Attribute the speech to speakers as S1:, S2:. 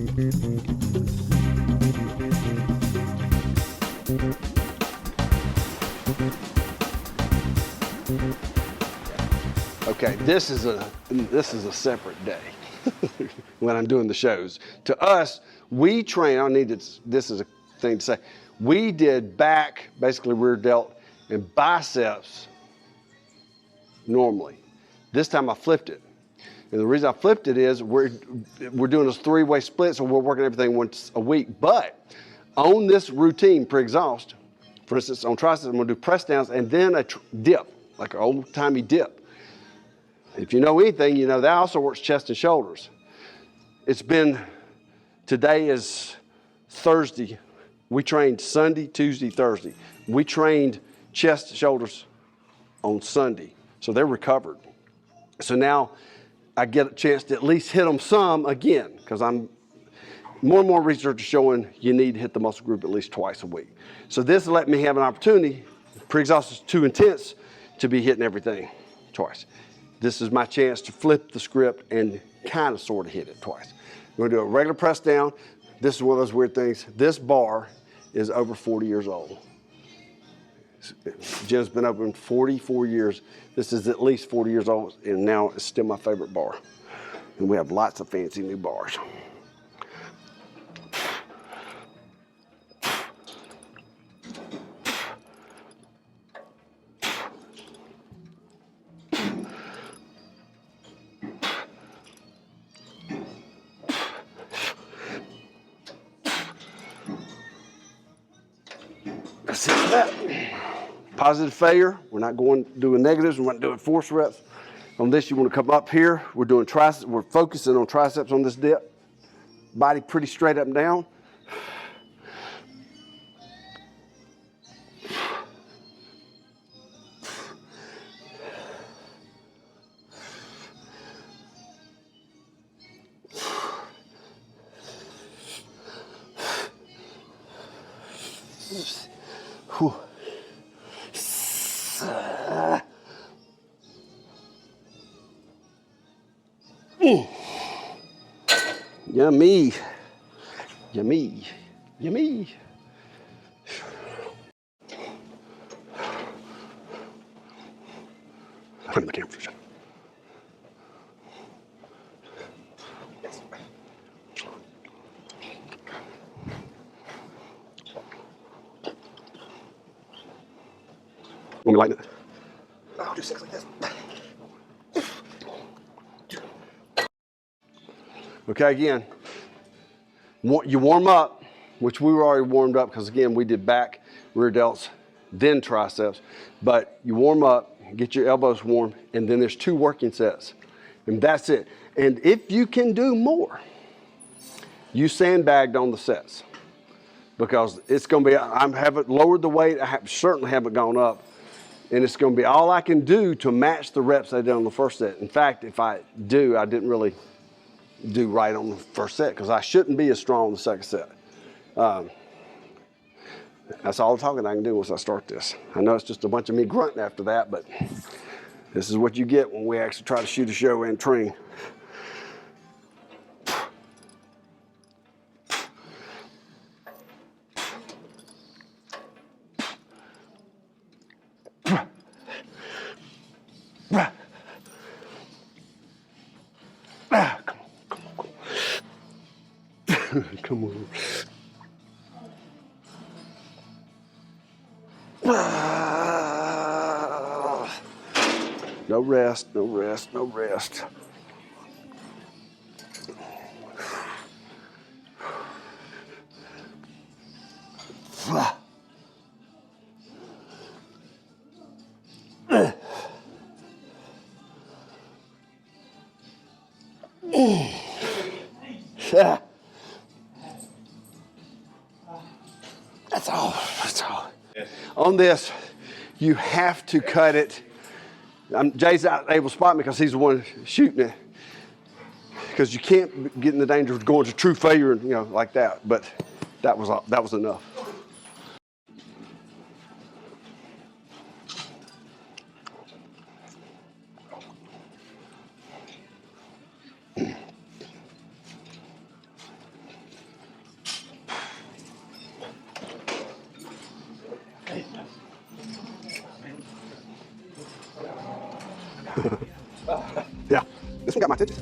S1: Okay, this is a separate day when I'm doing the shows. To us, we train. I need to, this is a thing to say. We did back, basically rear delt, and biceps normally. This time I flipped it. And the reason I flipped it is we're doing this three-way split, so we're working everything once a week. But on this routine pre-exhaust, for instance, on triceps, I'm gonna do press downs and then a dip, like an old-timey dip. If you know anything, you know that also works chest and shoulders. Today is Thursday. We trained Sunday, Tuesday, Thursday. We trained chest and shoulders on Sunday, so they're recovered. So now I get a chance to at least hit them some again, because more and more research is showing you need to hit the muscle group at least twice a week. So this let me have an opportunity, pre-exhaust is too intense, to be hitting everything twice. This is my chance to flip the script and kind of sort of hit it twice. We're gonna do a regular press down. This is one of those weird things. This bar is over 40 years old. Gym's been open 44 years. This is at least 40 years old, and now it's still my favorite bar. And we have lots of fancy new bars. That's it for that. Positive failure, we're not doing negatives, we're not doing force reps. On this, you want to come up here. We're doing triceps, we're focusing on triceps on this dip. Body pretty straight up and down. Whew. Yummy, yummy, yummy. Put in the camera for a second. Want me to lighten it? I'll do 6 like this. Okay, again, you warm up, which we were already warmed up because again, we did back, rear delts, then triceps, but you warm up, get your elbows warm, and then there's 2 working sets, and that's it. And if you can do more, you sandbagged on the sets because it's gonna be, I haven't lowered the weight, certainly haven't gone up, and it's gonna be all I can do to match the reps I did on the first set. In fact, if I do, I didn't really do right on the first set because I shouldn't be as strong on the second set. That's all the talking I can do once I start this. I know it's just a bunch of me grunting after that, but this is what you get when we actually try to shoot a show and train. Come on. No rest, no rest, no rest. That's all, that's all. On this, you have to cut it. Jay's not able to spot me because he's the one shooting it. Because you can't get in the danger of going to true failure and like that. But that was enough. Yeah, this one got my attention.